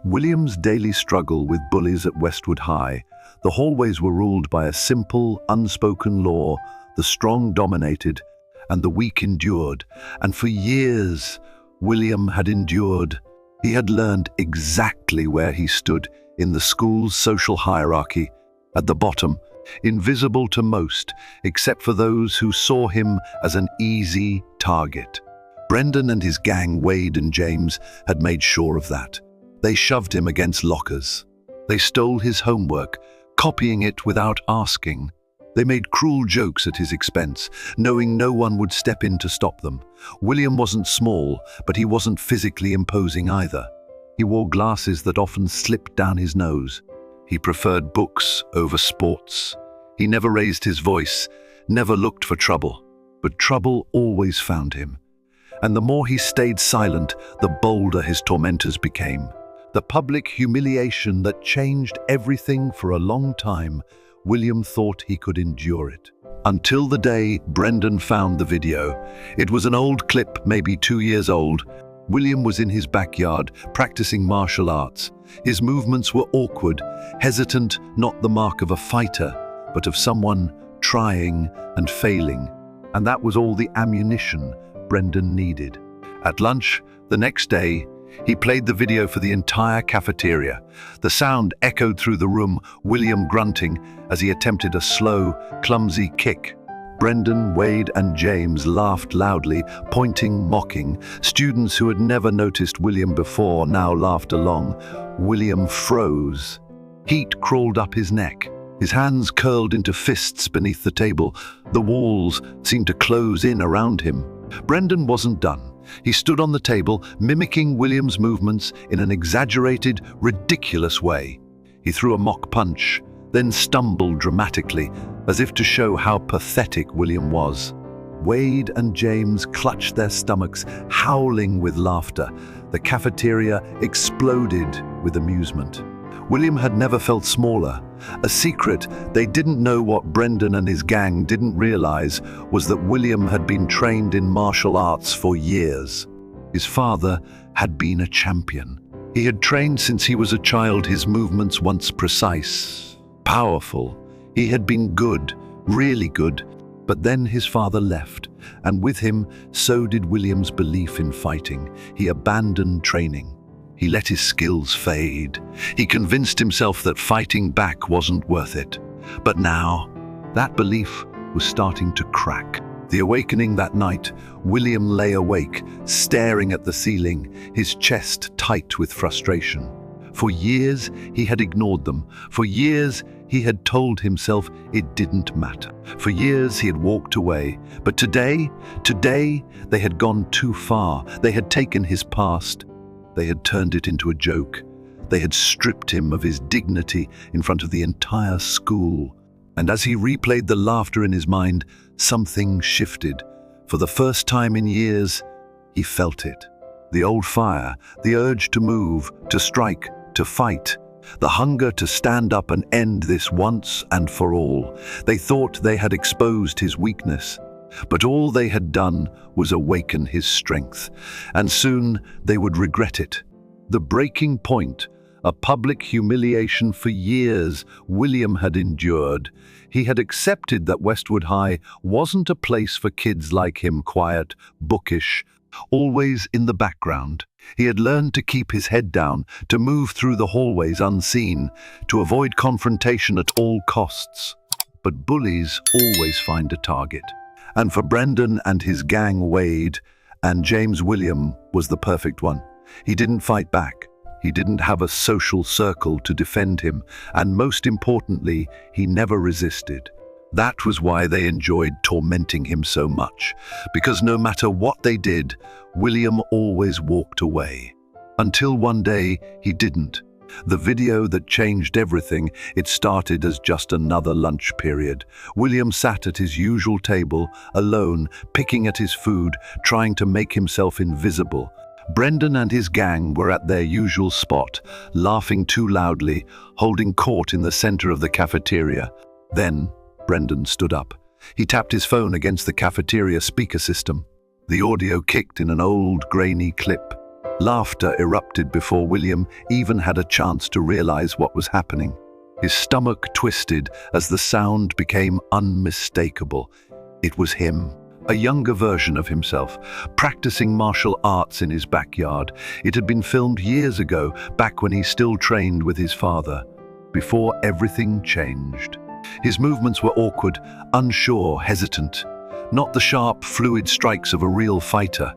William's daily struggle with bullies at Westwood High. The hallways were ruled by a simple, unspoken law: the strong dominated and the weak endured. And for years, William had endured. He had learned exactly where he stood in the school's social hierarchy, at the bottom, invisible to most, except for those who saw him as an easy target. Brendan and his gang, Wade and James, had made sure of that. They shoved him against lockers. They stole his homework, copying it without asking. They made cruel jokes at his expense, knowing no one would step in to stop them. William wasn't small, but he wasn't physically imposing either. He wore glasses that often slipped down his nose. He preferred books over sports. He never raised his voice, never looked for trouble. But trouble always found him. And the more he stayed silent, the bolder his tormentors became. The public humiliation that changed everything for a long time, William thought he could endure it. Until the day Brendan found the video. It was an old clip, maybe 2 years old. William was in his backyard, practicing martial arts. His movements were awkward, hesitant, not the mark of a fighter, but of someone trying and failing. And that was all the ammunition Brendan needed. At lunch, the next day, he played the video for the entire cafeteria. The sound echoed through the room, William grunting as he attempted a slow, clumsy kick. Brendan, Wade, and James laughed loudly, pointing, mocking. Students who had never noticed William before now laughed along. William froze. Heat crawled up his neck. His hands curled into fists beneath the table. The walls seemed to close in around him. Brendan wasn't done. He stood on the table, mimicking William's movements in an exaggerated, ridiculous way. He threw a mock punch, then stumbled dramatically, as if to show how pathetic William was. Wade and James clutched their stomachs, howling with laughter. The cafeteria exploded with amusement. William had never felt smaller. A secret they didn't know what Brendan and his gang didn't realize was that William had been trained in martial arts for years. His father had been a champion. He had trained since he was a child, his movements once precise, powerful. He had been good, really good. But then his father left, and with him, so did William's belief in fighting. He abandoned training. He let his skills fade. He convinced himself that fighting back wasn't worth it. But now, that belief was starting to crack. The awakening that night, William lay awake, staring at the ceiling, his chest tight with frustration. For years, he had ignored them. For years, he had told himself it didn't matter. For years, he had walked away. But today, they had gone too far. They had taken his past. They had turned it into a joke. They had stripped him of his dignity in front of the entire school. And as he replayed the laughter in his mind, something shifted. For the first time in years, he felt it. The old fire, the urge to move, to strike, to fight. The hunger to stand up and end this once and for all. They thought they had exposed his weakness. But all they had done was awaken his strength, and soon they would regret it. The breaking point, a public humiliation for years William had endured. He had accepted that Westwood High wasn't a place for kids like him, quiet, bookish, always in the background. He had learned to keep his head down, to move through the hallways unseen, to avoid confrontation at all costs. But bullies always find a target. And for Brendan and his gang, Wade and James, William was the perfect one. He didn't fight back. He didn't have a social circle to defend him. And most importantly, he never resisted. That was why they enjoyed tormenting him so much. Because no matter what they did, William always walked away. Until one day, he didn't. The video that changed everything, it started as just another lunch period. William sat at his usual table, alone, picking at his food, trying to make himself invisible. Brendan and his gang were at their usual spot, laughing too loudly, holding court in the center of the cafeteria. Then, Brendan stood up. He tapped his phone against the cafeteria speaker system. The audio kicked in an old, grainy clip. Laughter erupted before William even had a chance to realize what was happening. His stomach twisted as the sound became unmistakable. It was him, a younger version of himself, practicing martial arts in his backyard. It had been filmed years ago, back when he still trained with his father, before everything changed. His movements were awkward, unsure, hesitant. Not the sharp, fluid strikes of a real fighter.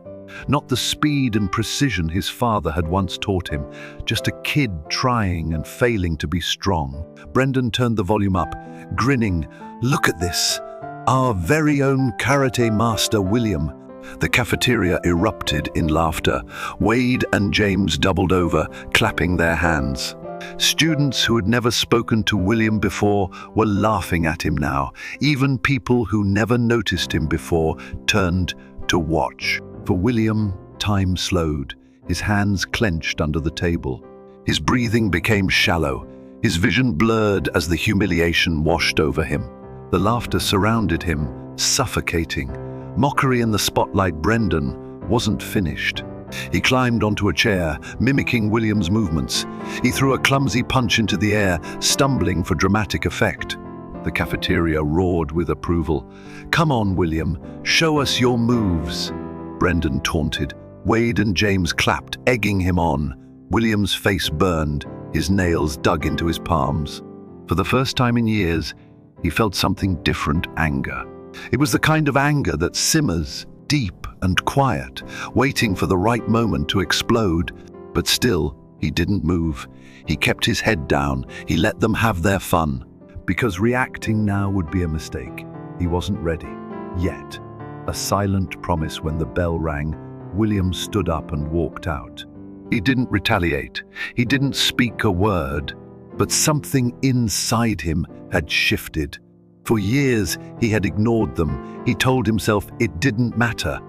Not the speed and precision his father had once taught him. Just a kid trying and failing to be strong. Brendan turned the volume up, grinning. "Look at this! Our very own karate master, William." The cafeteria erupted in laughter. Wade and James doubled over, clapping their hands. Students who had never spoken to William before were laughing at him now. Even people who never noticed him before turned to watch. For William, time slowed. His hands clenched under the table. His breathing became shallow. His vision blurred as the humiliation washed over him. The laughter surrounded him, suffocating. Mockery in the spotlight. Brendan wasn't finished. He climbed onto a chair, mimicking William's movements. He threw a clumsy punch into the air, stumbling for dramatic effect. The cafeteria roared with approval. "Come on, William, show us your moves," Brendan taunted. Wade and James clapped, egging him on. William's face burned, his nails dug into his palms. For the first time in years, he felt something different: anger. It was the kind of anger that simmers, deep and quiet, waiting for the right moment to explode. But still, he didn't move. He kept his head down. He let them have their fun. Because reacting now would be a mistake. He wasn't ready. Yet. A silent promise when the bell rang. William stood up and walked out. He didn't retaliate. He didn't speak a word. But something inside him had shifted. For years, he had ignored them. He told himself it didn't matter.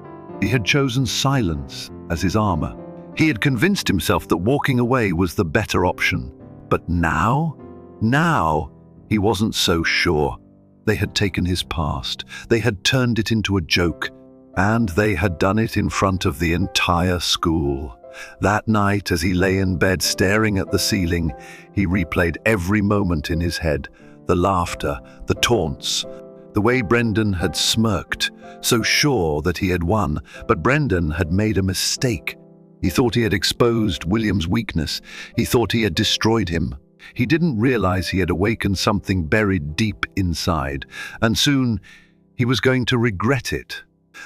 He had chosen silence as his armor. He had convinced himself that walking away was the better option. But now, he wasn't so sure. They had taken his past. They had turned it into a joke. And they had done it in front of the entire school. That night, as he lay in bed staring at the ceiling, he replayed every moment in his head. The laughter, the taunts, the way Brendan had smirked, so sure that he had won. But Brendan had made a mistake. He thought he had exposed William's weakness. He thought he had destroyed him. He didn't realize he had awakened something buried deep inside, and soon he was going to regret it.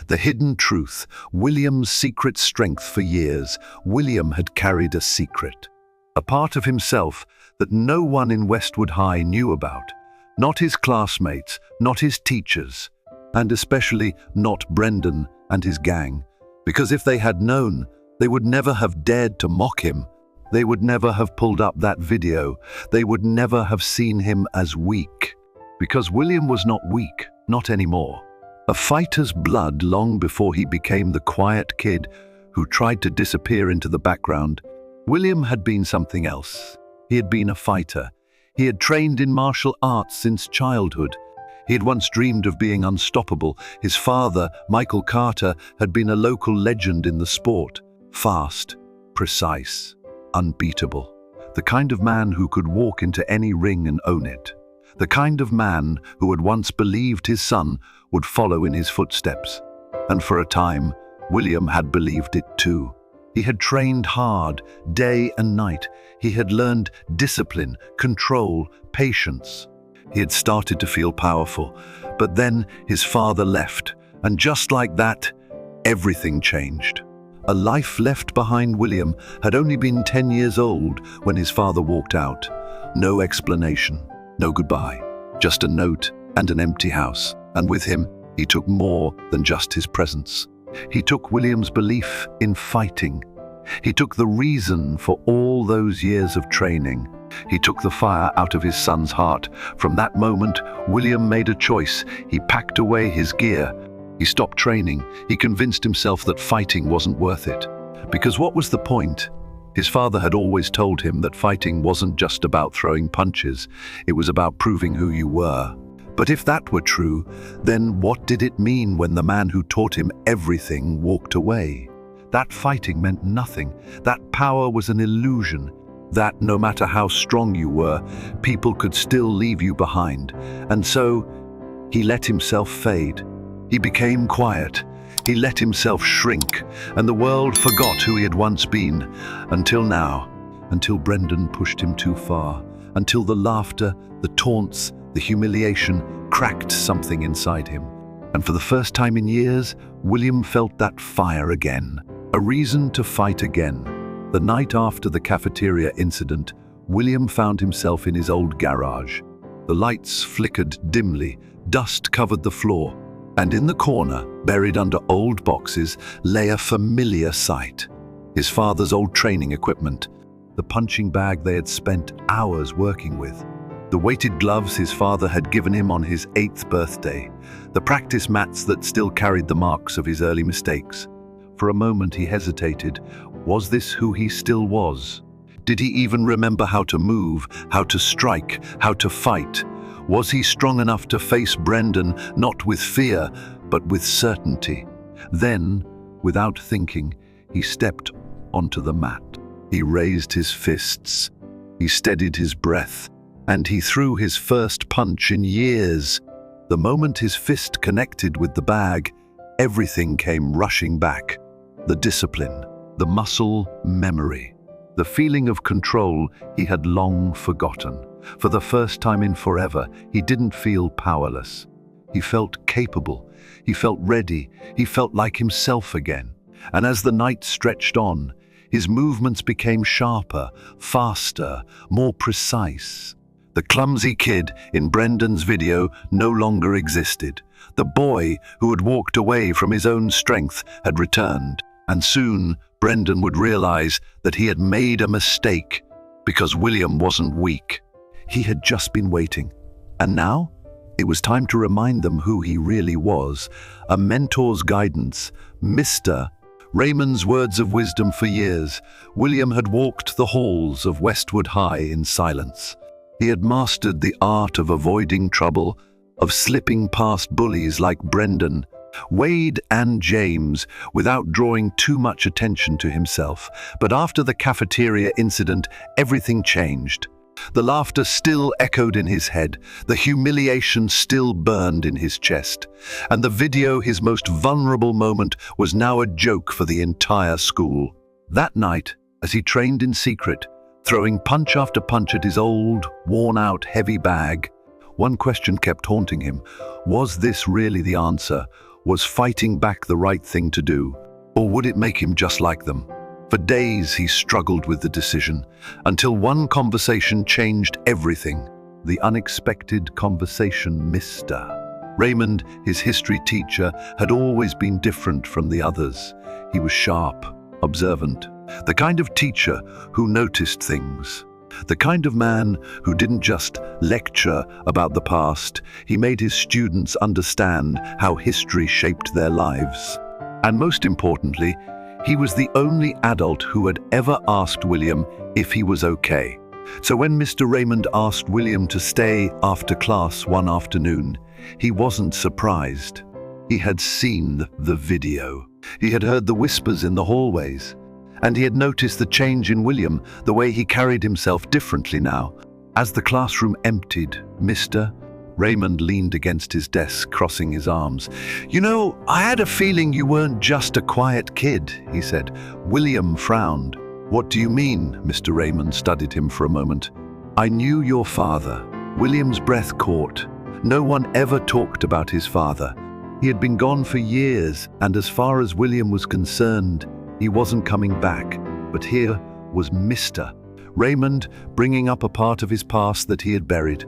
The hidden truth, William's secret strength for years. William had carried a secret, a part of himself that no one in Westwood High knew about. Not his classmates, not his teachers, and especially not Brendan and his gang. Because if they had known, they would never have dared to mock him. They would never have pulled up that video. They would never have seen him as weak. Because William was not weak, not anymore. A fighter's blood long before he became the quiet kid who tried to disappear into the background. William had been something else. He had been a fighter. He had trained in martial arts since childhood. He had once dreamed of being unstoppable. His father, Michael Carter, had been a local legend in the sport. Fast, precise, unbeatable. The kind of man who could walk into any ring and own it. The kind of man who had once believed his son would follow in his footsteps. And for a time, William had believed it too. He had trained hard, day and night. He had learned discipline, control, patience. He had started to feel powerful. But then his father left, and just like that, everything changed. A life left behind. William had only been 10 years old when his father walked out. No explanation, no goodbye, just a note and an empty house. And with him, he took more than just his presence. He took William's belief in fighting. He took the reason for all those years of training. He took the fire out of his son's heart. From that moment, William made a choice. He packed away his gear. He stopped training. He convinced himself that fighting wasn't worth it. Because what was the point? His father had always told him that fighting wasn't just about throwing punches. It was about proving who you were. But if that were true, then what did it mean when the man who taught him everything walked away? That fighting meant nothing. That power was an illusion. That no matter how strong you were, people could still leave you behind. And so, he let himself fade. He became quiet. He let himself shrink, and the world forgot who he had once been. Until now, until Brendan pushed him too far, until the laughter, the taunts, the humiliation cracked something inside him. And for the first time in years, William felt that fire again, a reason to fight again. The night after the cafeteria incident, William found himself in his old garage. The lights flickered dimly, dust covered the floor, and in the corner, buried under old boxes, lay a familiar sight. His father's old training equipment, the punching bag they had spent hours working with, the weighted gloves his father had given him on his 8th birthday, the practice mats that still carried the marks of his early mistakes. For a moment he hesitated. Was this who he still was? Did he even remember how to move, how to strike, how to fight? Was he strong enough to face Brendan, not with fear, but with certainty? Then, without thinking, he stepped onto the mat. He raised his fists. He steadied his breath, and he threw his first punch in years. The moment his fist connected with the bag, everything came rushing back. The discipline, the muscle memory, the feeling of control he had long forgotten. For the first time in forever, he didn't feel powerless. He felt capable. He felt ready. He felt like himself again. And as the night stretched on, his movements became sharper, faster, more precise. The clumsy kid in Brendan's video no longer existed. The boy who had walked away from his own strength had returned. And soon, Brendan would realize that he had made a mistake because William wasn't weak. He had just been waiting. And now, it was time to remind them who he really was. A mentor's guidance, Mr. Raymond's words of wisdom for years. William had walked the halls of Westwood High in silence. He had mastered the art of avoiding trouble, of slipping past bullies like Brendan, Wade and James, without drawing too much attention to himself. But after the cafeteria incident, everything changed. The laughter still echoed in his head, the humiliation still burned in his chest, and the video, his most vulnerable moment, was now a joke for the entire school. That night, as he trained in secret, throwing punch after punch at his old, worn-out, heavy bag, one question kept haunting him. Was this really the answer? Was fighting back the right thing to do? Or would it make him just like them? For days he struggled with the decision, until one conversation changed everything. The unexpected conversation, Mr. Raymond, his history teacher, had always been different from the others. He was sharp, observant, the kind of teacher who noticed things. The kind of man who didn't just lecture about the past, he made his students understand how history shaped their lives. And most importantly, he was the only adult who had ever asked William if he was okay. So when Mr. Raymond asked William to stay after class one afternoon, he wasn't surprised. He had seen the video. He had heard the whispers in the hallways. And he had noticed the change in William, the way he carried himself differently now. As the classroom emptied, Mr. Raymond leaned against his desk, crossing his arms. "You know, I had a feeling you weren't just a quiet kid," he said. William frowned. "What do you mean?" Mr. Raymond studied him for a moment. "I knew your father." William's breath caught. No one ever talked about his father. He had been gone for years, and as far as William was concerned, he wasn't coming back. But here was Mr. Raymond bringing up a part of his past that he had buried.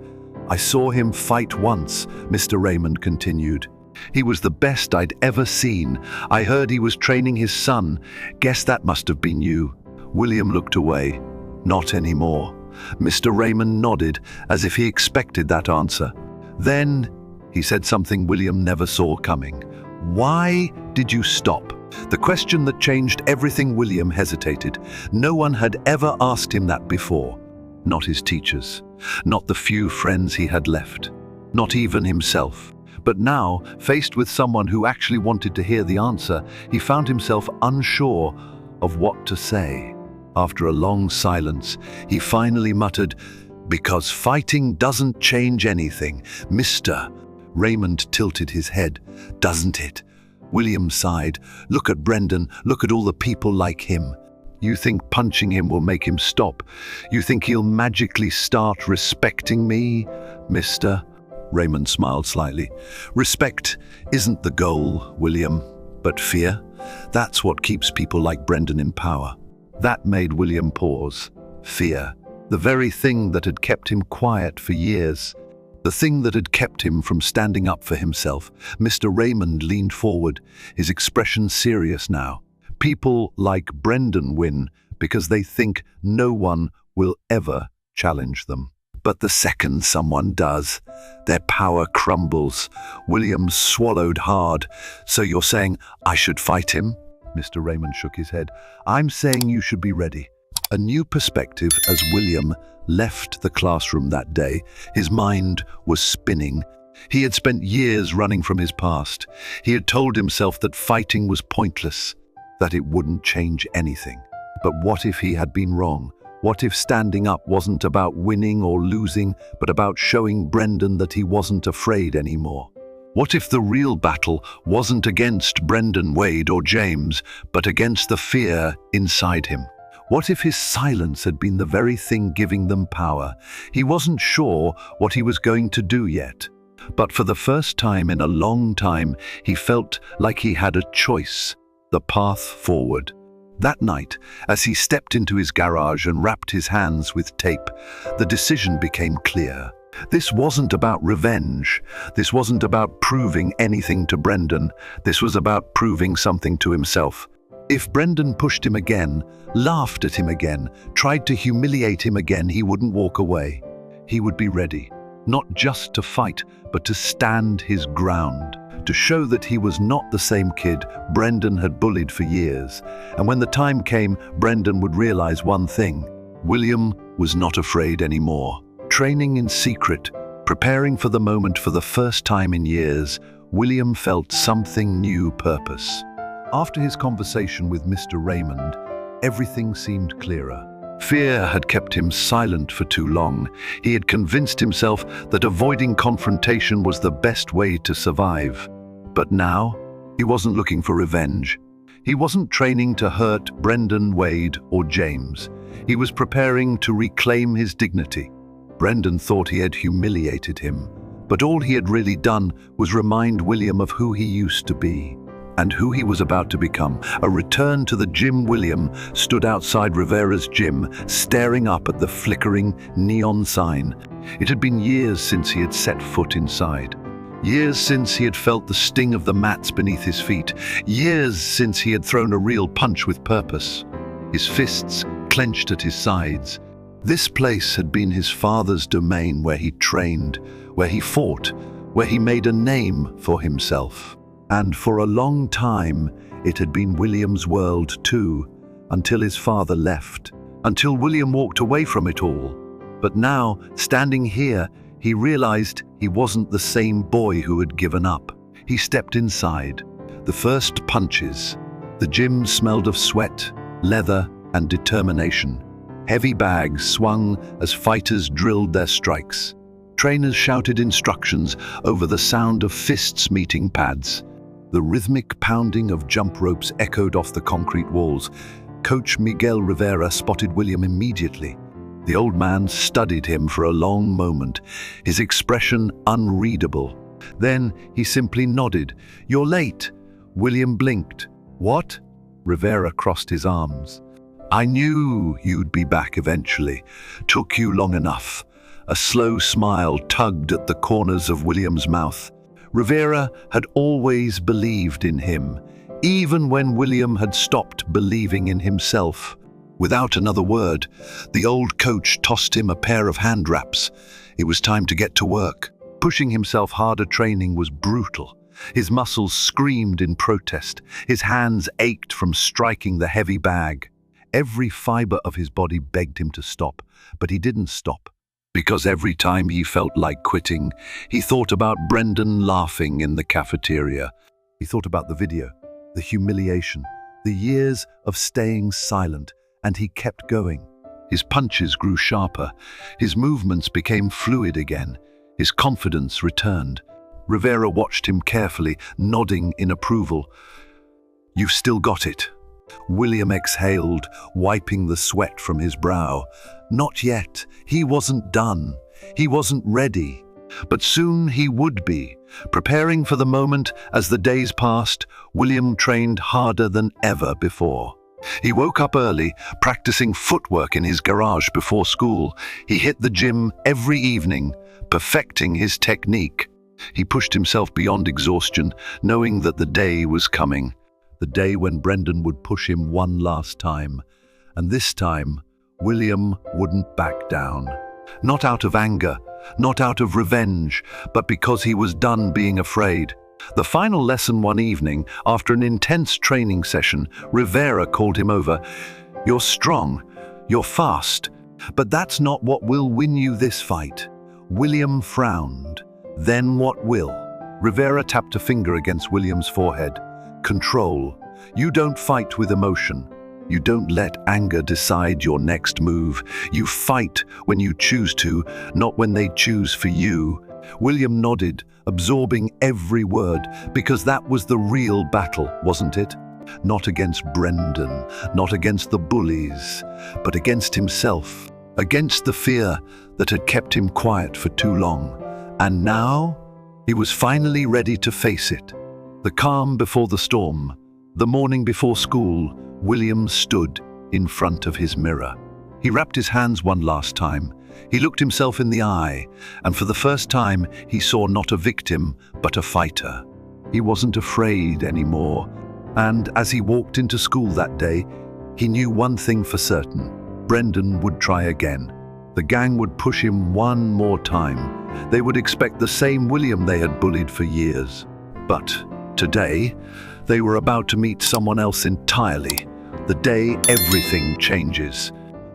"I saw him fight once," Mr. Raymond continued. "He was the best I'd ever seen. I heard he was training his son. Guess that must have been you." William looked away. "Not anymore." Mr. Raymond nodded, as if he expected that answer. Then he said something William never saw coming. "Why did you stop?" The question that changed everything. William hesitated. No one had ever asked him that before. Not his teachers, not the few friends he had left, not even himself. But now, faced with someone who actually wanted to hear the answer, he found himself unsure of what to say. After a long silence, he finally muttered, "Because fighting doesn't change anything, Mr." Raymond tilted his head. "Doesn't it?" William sighed. "Look at Brendan, look at all the people like him. You think punching him will make him stop? You think he'll magically start respecting me, Mr.?" Raymond smiled slightly. "Respect isn't the goal, William, but fear. That's what keeps people like Brendan in power." That made William pause. Fear. The very thing that had kept him quiet for years. The thing that had kept him from standing up for himself. Mr. Raymond leaned forward, his expression serious now. People like Brendan win because they think no one will ever challenge them. But the second someone does, their power crumbles. William swallowed hard. "So you're saying I should fight him?" Mr. Raymond shook his head. "I'm saying you should be ready." A new perspective as William left the classroom that day. His mind was spinning. He had spent years running from his past. He had told himself that fighting was pointless, that it wouldn't change anything. But what if he had been wrong? What if standing up wasn't about winning or losing, but about showing Brendan that he wasn't afraid anymore? What if the real battle wasn't against Brendan, Wade, or James, but against the fear inside him? What if his silence had been the very thing giving them power? He wasn't sure what he was going to do yet. But for the first time in a long time, he felt like he had a choice, the path forward. That night, as he stepped into his garage and wrapped his hands with tape, the decision became clear. This wasn't about revenge. This wasn't about proving anything to Brendan. This was about proving something to himself. If Brendan pushed him again, laughed at him again, tried to humiliate him again, he wouldn't walk away. He would be ready, not just to fight, but to stand his ground, to show that he was not the same kid Brendan had bullied for years. And when the time came, Brendan would realize one thing: William was not afraid anymore. Training in secret, preparing for the moment for the first time in years, William felt something new purpose. After his conversation with Mr. Raymond, everything seemed clearer. Fear had kept him silent for too long. He had convinced himself that avoiding confrontation was the best way to survive. But now, he wasn't looking for revenge. He wasn't training to hurt Brendan, Wade, or James. He was preparing to reclaim his dignity. Brendan thought he had humiliated him, but all he had really done was remind William of who he used to be and who he was about to become. A return to the gym. William stood outside Rivera's gym, staring up at the flickering neon sign. It had been years since he had set foot inside. Years since he had felt the sting of the mats beneath his feet. Years since he had thrown a real punch with purpose. His fists clenched at his sides. This place had been his father's domain, where he trained, where he fought, where he made a name for himself. And for a long time, it had been William's world too, until his father left, until William walked away from it all. But now, standing here, he realized he wasn't the same boy who had given up. He stepped inside. The first punches. The gym smelled of sweat, leather, and determination. Heavy bags swung as fighters drilled their strikes. Trainers shouted instructions over the sound of fists meeting pads. The rhythmic pounding of jump ropes echoed off the concrete walls. Coach Miguel Rivera spotted William immediately. The old man studied him for a long moment, his expression unreadable. Then he simply nodded. "You're late." William blinked. "What?" Rivera crossed his arms. "I knew you'd be back eventually. Took you long enough." A slow smile tugged at the corners of William's mouth. Rivera had always believed in him, even when William had stopped believing in himself. Without another word, the old coach tossed him a pair of hand wraps. It was time to get to work. Pushing himself harder training was brutal. His muscles screamed in protest. His hands ached from striking the heavy bag. Every fiber of his body begged him to stop, but he didn't stop. Because every time he felt like quitting, he thought about Brendan laughing in the cafeteria. He thought about the video, the humiliation, the years of staying silent, and he kept going. His punches grew sharper, his movements became fluid again, his confidence returned. Rivera watched him carefully, nodding in approval. "You've still got it." William exhaled, wiping the sweat from his brow. Not yet. He wasn't done. He wasn't ready. But soon he would be. Preparing for the moment as the days passed, William trained harder than ever before. He woke up early, practicing footwork in his garage before school. He hit the gym every evening, perfecting his technique. He pushed himself beyond exhaustion, knowing that the day was coming. The day when Brendan would push him one last time. And this time, William wouldn't back down. Not out of anger, not out of revenge, but because he was done being afraid. The final lesson one evening, after an intense training session, Rivera called him over. "You're strong, you're fast, but that's not what will win you this fight." William frowned. "Then what will?" Rivera tapped a finger against William's forehead. "Control. You don't fight with emotion. You don't let anger decide your next move. You fight when you choose to, not when they choose for you." William nodded, absorbing every word, because that was the real battle, wasn't it? Not against Brendan, not against the bullies, but against himself, against the fear that had kept him quiet for too long. And now, he was finally ready to face it. The calm before the storm, the morning before school, William stood in front of his mirror. He wrapped his hands one last time. He looked himself in the eye, and for the first time, he saw not a victim, but a fighter. He wasn't afraid anymore, and as he walked into school that day, he knew one thing for certain. Brendan would try again. The gang would push him one more time. They would expect the same William they had bullied for years. But today, they were about to meet someone else entirely. The day everything changes.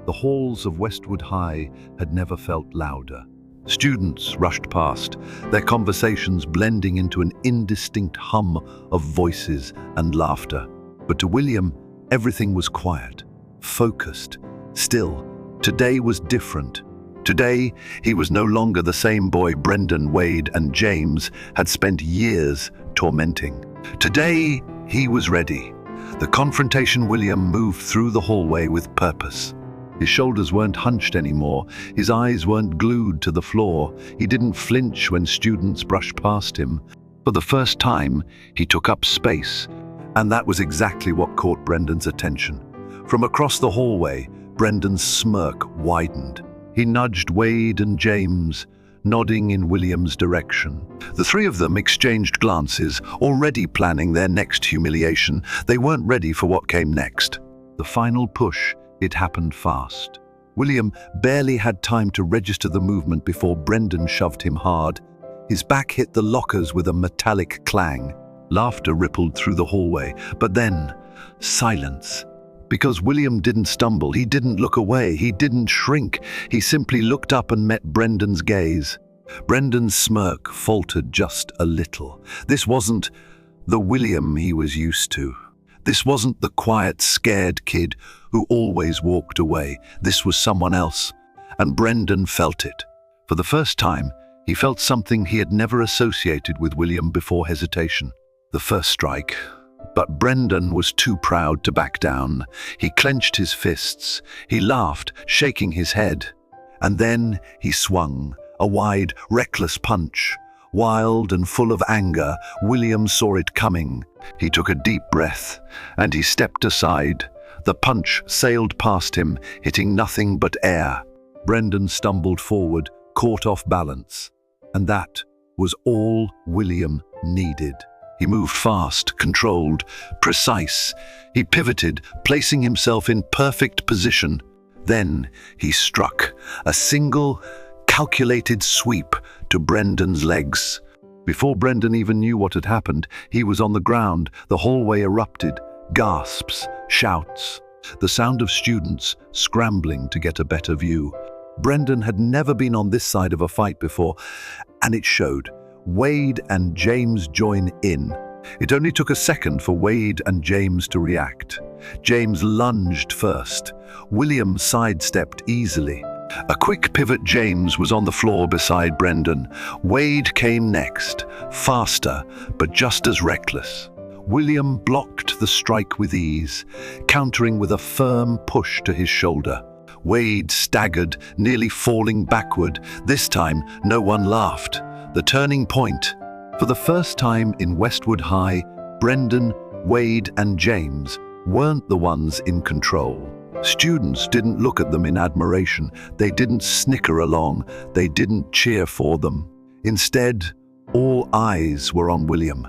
The halls of Westwood High had never felt louder. Students rushed past, their conversations blending into an indistinct hum of voices and laughter. But to William, everything was quiet, focused, still. Today was different. Today, he was no longer the same boy Brendan, Wade, and James had spent years tormenting. Today, he was ready. The confrontation William moved through the hallway with purpose. His shoulders weren't hunched anymore. His eyes weren't glued to the floor. He didn't flinch when students brushed past him. For the first time, he took up space. And that was exactly what caught Brendan's attention. From across the hallway, Brendan's smirk widened. He nudged Wade and James, nodding in William's direction. The three of them exchanged glances, already planning their next humiliation. They weren't ready for what came next. The final push. It happened fast. William barely had time to register the movement before Brendan shoved him hard. His back hit the lockers with a metallic clang. Laughter rippled through the hallway, but then silence. Because William didn't stumble, he didn't look away, he didn't shrink. He simply looked up and met Brendan's gaze. Brendan's smirk faltered just a little. This wasn't the William he was used to. This wasn't the quiet, scared kid who always walked away. This was someone else, and Brendan felt it. For the first time, he felt something he had never associated with William before: hesitation. The first strike. But Brendan was too proud to back down. He clenched his fists. He laughed, shaking his head. And then he swung, a wide, reckless punch. Wild and full of anger, William saw it coming. He took a deep breath, and he stepped aside. The punch sailed past him, hitting nothing but air. Brendan stumbled forward, caught off balance. And that was all William needed. He moved fast, controlled, precise. He pivoted, placing himself in perfect position. Then he struck, a single, calculated sweep to Brendan's legs. Before Brendan even knew what had happened, he was on the ground. The hallway erupted. Gasps, shouts, the sound of students scrambling to get a better view. Brendan had never been on this side of a fight before, and it showed. Wade and James join in. It only took a second for Wade and James to react. James lunged first. William sidestepped easily. A quick pivot, James was on the floor beside Brendan. Wade came next, faster, but just as reckless. William blocked the strike with ease, countering with a firm push to his shoulder. Wade staggered, nearly falling backward. This time, no one laughed. The turning point. For the first time in Westwood High, Brendan, Wade, and James weren't the ones in control. Students didn't look at them in admiration. They didn't snicker along. They didn't cheer for them. Instead, all eyes were on William,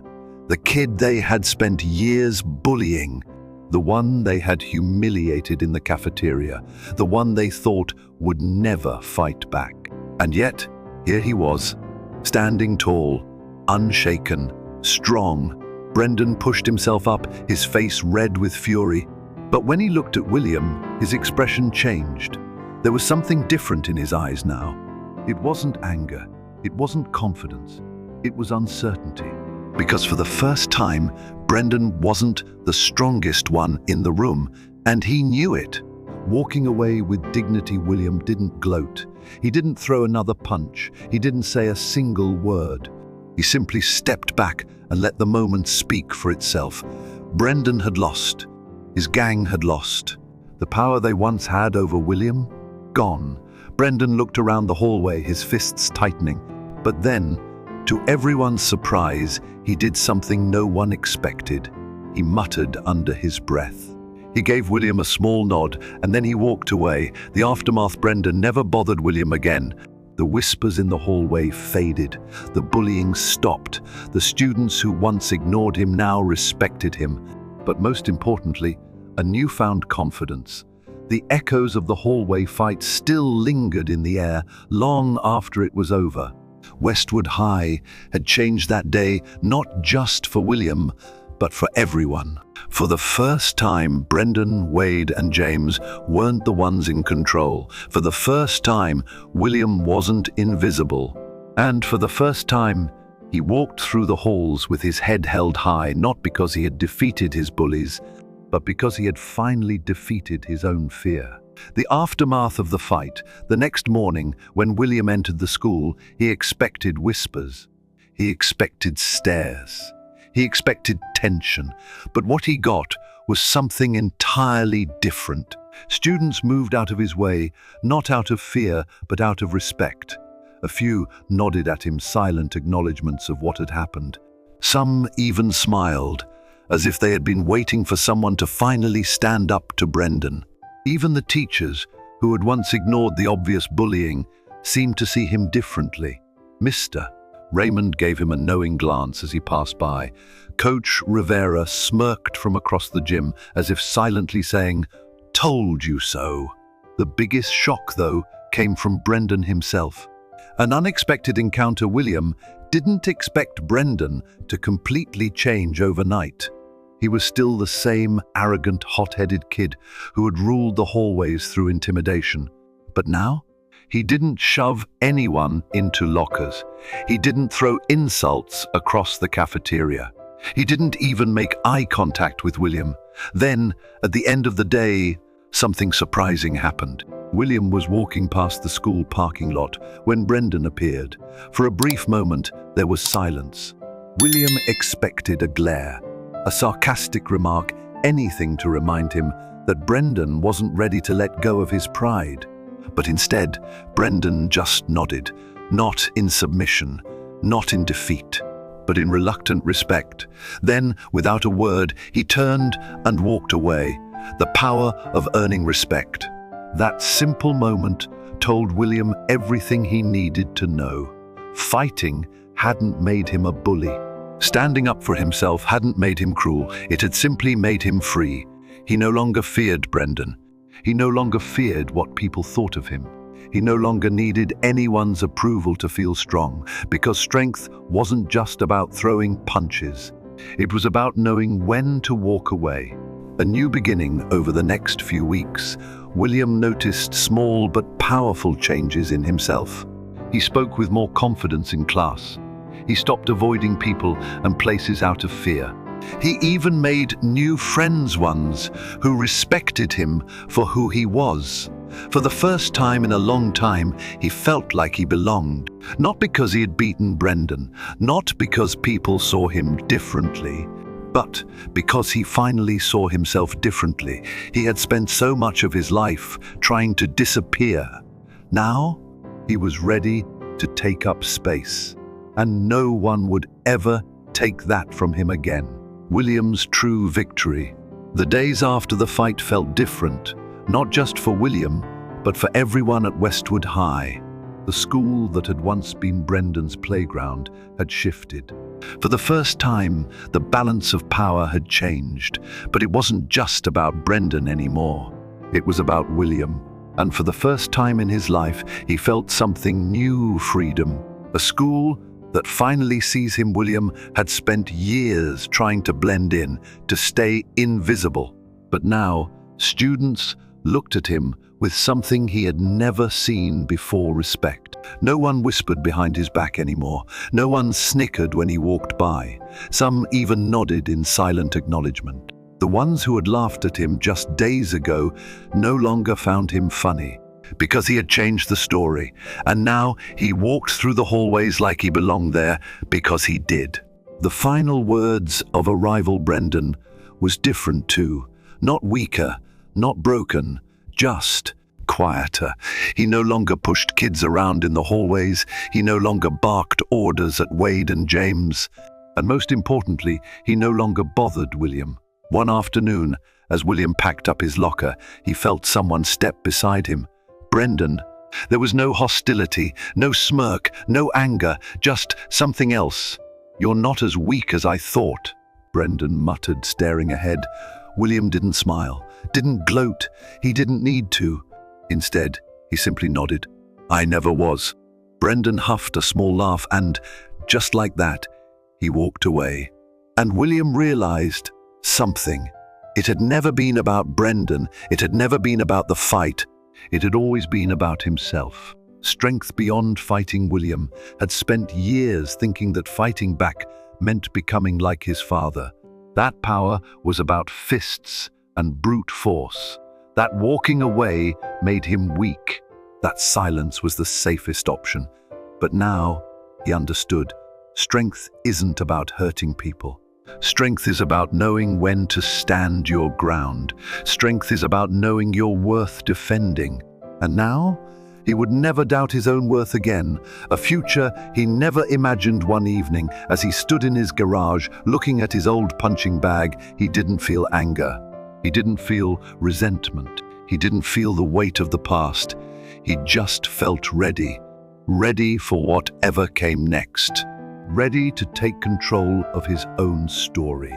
the kid they had spent years bullying, the one they had humiliated in the cafeteria, the one they thought would never fight back. And yet, here he was, standing tall, unshaken, strong. Brendan pushed himself up, his face red with fury. But when he looked at William, his expression changed. There was something different in his eyes now. It wasn't anger, it wasn't confidence, it was uncertainty. Because for the first time, Brendan wasn't the strongest one in the room, and he knew it. Walking away with dignity, William didn't gloat. He didn't throw another punch. He didn't say a single word. He simply stepped back and let the moment speak for itself. Brendan had lost. His gang had lost. The power they once had over William, gone. Brendan looked around the hallway, his fists tightening. But then, to everyone's surprise, he did something no one expected. He muttered under his breath. He gave William a small nod, and then he walked away. The aftermath. Brendan never bothered William again. The whispers in the hallway faded. The bullying stopped. The students who once ignored him now respected him. But most importantly, a newfound confidence. The echoes of the hallway fight still lingered in the air long after it was over. Westwood High had changed that day, not just for William, but for everyone. For the first time, Brendan, Wade, and James weren't the ones in control. For the first time, William wasn't invisible. And for the first time, he walked through the halls with his head held high, not because he had defeated his bullies, but because he had finally defeated his own fear. The aftermath of the fight, the next morning, when William entered the school, he expected whispers. He expected stares. He expected tension. But what he got was something entirely different. Students moved out of his way, not out of fear, but out of respect. A few nodded at him, silent acknowledgements of what had happened. Some even smiled, as if they had been waiting for someone to finally stand up to Brendan. Even the teachers, who had once ignored the obvious bullying, seemed to see him differently. Mr. Raymond gave him a knowing glance as he passed by. Coach Rivera smirked from across the gym, as if silently saying, "Told you so." The biggest shock, though, came from Brendan himself. An unexpected encounter. William didn't expect Brendan to completely change overnight. He was still the same arrogant, hot-headed kid who had ruled the hallways through intimidation. But now, he didn't shove anyone into lockers. He didn't throw insults across the cafeteria. He didn't even make eye contact with William. Then, at the end of the day, something surprising happened. William was walking past the school parking lot when Brendan appeared. For a brief moment, there was silence. William expected a glare, a sarcastic remark, anything to remind him that Brendan wasn't ready to let go of his pride. But instead, Brendan just nodded, not in submission, not in defeat, but in reluctant respect. Then, without a word, he turned and walked away. The power of earning respect. That simple moment told William everything he needed to know. Fighting hadn't made him a bully. Standing up for himself hadn't made him cruel. It had simply made him free. He no longer feared Brendan. He no longer feared what people thought of him. He no longer needed anyone's approval to feel strong, because strength wasn't just about throwing punches. It was about knowing when to walk away. A new beginning over the next few weeks. William noticed small but powerful changes in himself. He spoke with more confidence in class. He stopped avoiding people and places out of fear. He even made new friends, ones who respected him for who he was. For the first time in a long time, he felt like he belonged. Not because he had beaten Brendan, not because people saw him differently, but because he finally saw himself differently. He had spent so much of his life trying to disappear. Now, he was ready to take up space, and no one would ever take that from him again. William's true victory. The days after the fight felt different, not just for William, but for everyone at Westwood High. The school that had once been Brendan's playground had shifted. For the first time, the balance of power had changed, but it wasn't just about Brendan anymore. It was about William. And for the first time in his life, he felt something new: freedom. A school that finally sees him. William had spent years trying to blend in, to stay invisible. But now, students looked at him with something he had never seen before: respect. No one whispered behind his back anymore. No one snickered when he walked by. Some even nodded in silent acknowledgement. The ones who had laughed at him just days ago no longer found him funny, because he had changed the story, and now he walked through the hallways like he belonged there because he did. The final words of a rival Brendan was different too. Not weaker, not broken, just quieter. He no longer pushed kids around in the hallways. He no longer barked orders at Wade and James. And most importantly, he no longer bothered William. One afternoon, as William packed up his locker, he felt someone step beside him. Brendan. There was no hostility, no smirk, no anger, just something else. "You're not as weak as I thought," Brendan muttered, staring ahead. William didn't smile, didn't gloat. He didn't need to. Instead, he simply nodded. "I never was." Brendan huffed a small laugh and, just like that, he walked away. And William realized something. It had never been about Brendan. It had never been about the fight. It had always been about himself. Strength beyond fighting. William had spent years thinking that fighting back meant becoming like his father. That power was about fists and brute force. That walking away made him weak. That silence was the safest option. But now he understood. Strength isn't about hurting people. Strength is about knowing when to stand your ground. Strength is about knowing you're worth defending. And now, he would never doubt his own worth again. A future he never imagined. One evening, as he stood in his garage, looking at his old punching bag, he didn't feel anger. He didn't feel resentment. He didn't feel the weight of the past. He just felt ready. Ready for whatever came next. Ready to take control of his own story.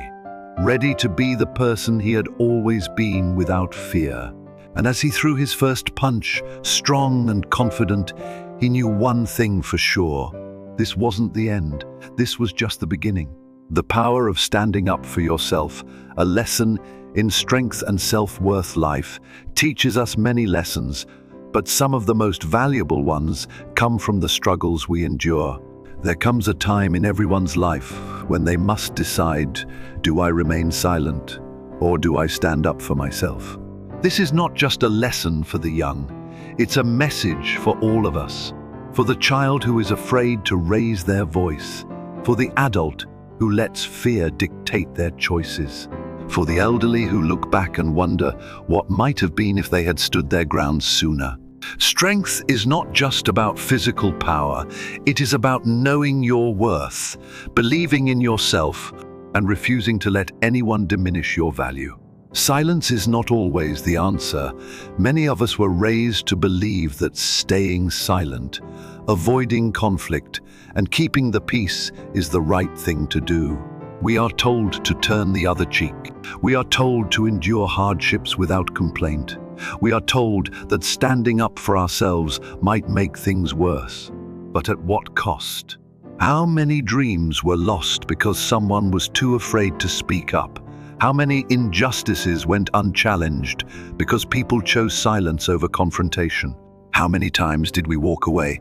Ready to be the person he had always been without fear. And as he threw his first punch, strong and confident, he knew one thing for sure. This wasn't the end. This was just the beginning. The power of standing up for yourself, a lesson in strength and self-worth. Life teaches us many lessons, but some of the most valuable ones come from the struggles we endure. There comes a time in everyone's life when they must decide, do I remain silent or do I stand up for myself? This is not just a lesson for the young, it's a message for all of us. For the child who is afraid to raise their voice, for the adult who lets fear dictate their choices, for the elderly who look back and wonder what might have been if they had stood their ground sooner. Strength is not just about physical power, it is about knowing your worth, believing in yourself, and refusing to let anyone diminish your value. Silence is not always the answer. Many of us were raised to believe that staying silent, avoiding conflict, and keeping the peace is the right thing to do. We are told to turn the other cheek. We are told to endure hardships without complaint. We are told that standing up for ourselves might make things worse. But at what cost? How many dreams were lost because someone was too afraid to speak up? How many injustices went unchallenged because people chose silence over confrontation? How many times did we walk away,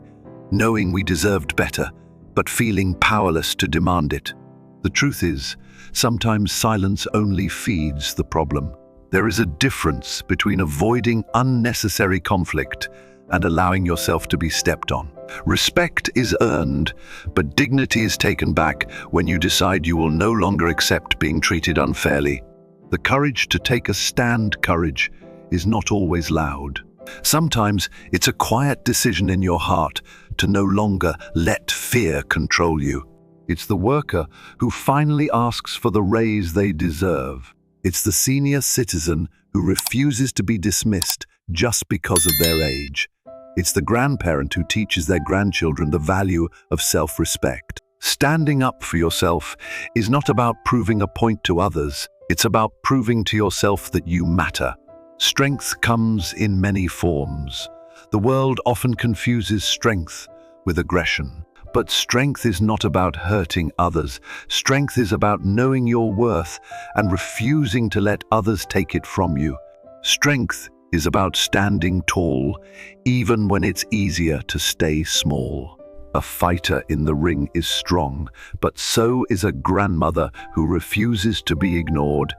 knowing we deserved better, but feeling powerless to demand it? The truth is, sometimes silence only feeds the problem. There is a difference between avoiding unnecessary conflict and allowing yourself to be stepped on. Respect is earned, but dignity is taken back when you decide you will no longer accept being treated unfairly. The courage to take a stand, courage, is not always loud. Sometimes it's a quiet decision in your heart to no longer let fear control you. It's the worker who finally asks for the raise they deserve. It's the senior citizen who refuses to be dismissed just because of their age. It's the grandparent who teaches their grandchildren the value of self-respect. Standing up for yourself is not about proving a point to others. It's about proving to yourself that you matter. Strength comes in many forms. The world often confuses strength with aggression. But strength is not about hurting others. Strength is about knowing your worth and refusing to let others take it from you. Strength is about standing tall, even when it's easier to stay small. A fighter in the ring is strong, but so is a grandmother who refuses to be ignored.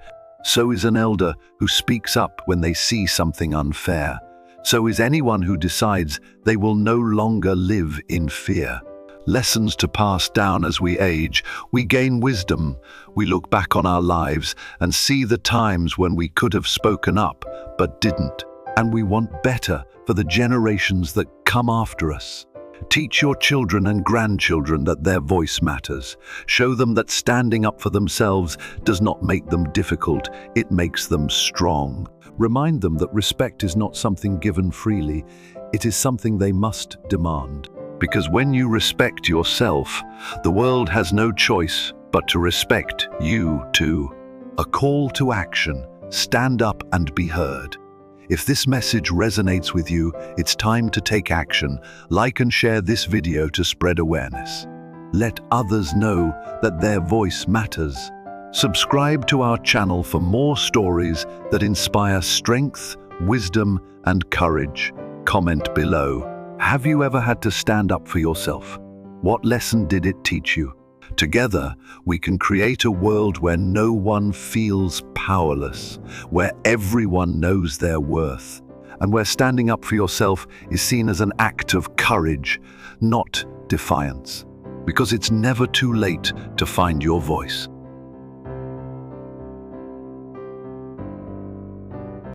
So is an elder who speaks up when they see something unfair. So is anyone who decides they will no longer live in fear. Lessons to pass down as we age. We gain wisdom. We look back on our lives and see the times when we could have spoken up, but didn't. And we want better for the generations that come after us. Teach your children and grandchildren that their voice matters. Show them that standing up for themselves does not make them difficult, it makes them strong. Remind them that respect is not something given freely, it is something they must demand. Because when you respect yourself, the world has no choice but to respect you too. A call to action: stand up and be heard. If this message resonates with you, it's time to take action. Like and share this video to spread awareness. Let others know that their voice matters. Subscribe to our channel for more stories that inspire strength, wisdom, and courage. Comment below. Have you ever had to stand up for yourself? What lesson did it teach you? Together, we can create a world where no one feels powerless, where everyone knows their worth, and where standing up for yourself is seen as an act of courage, not defiance. Because it's never too late to find your voice.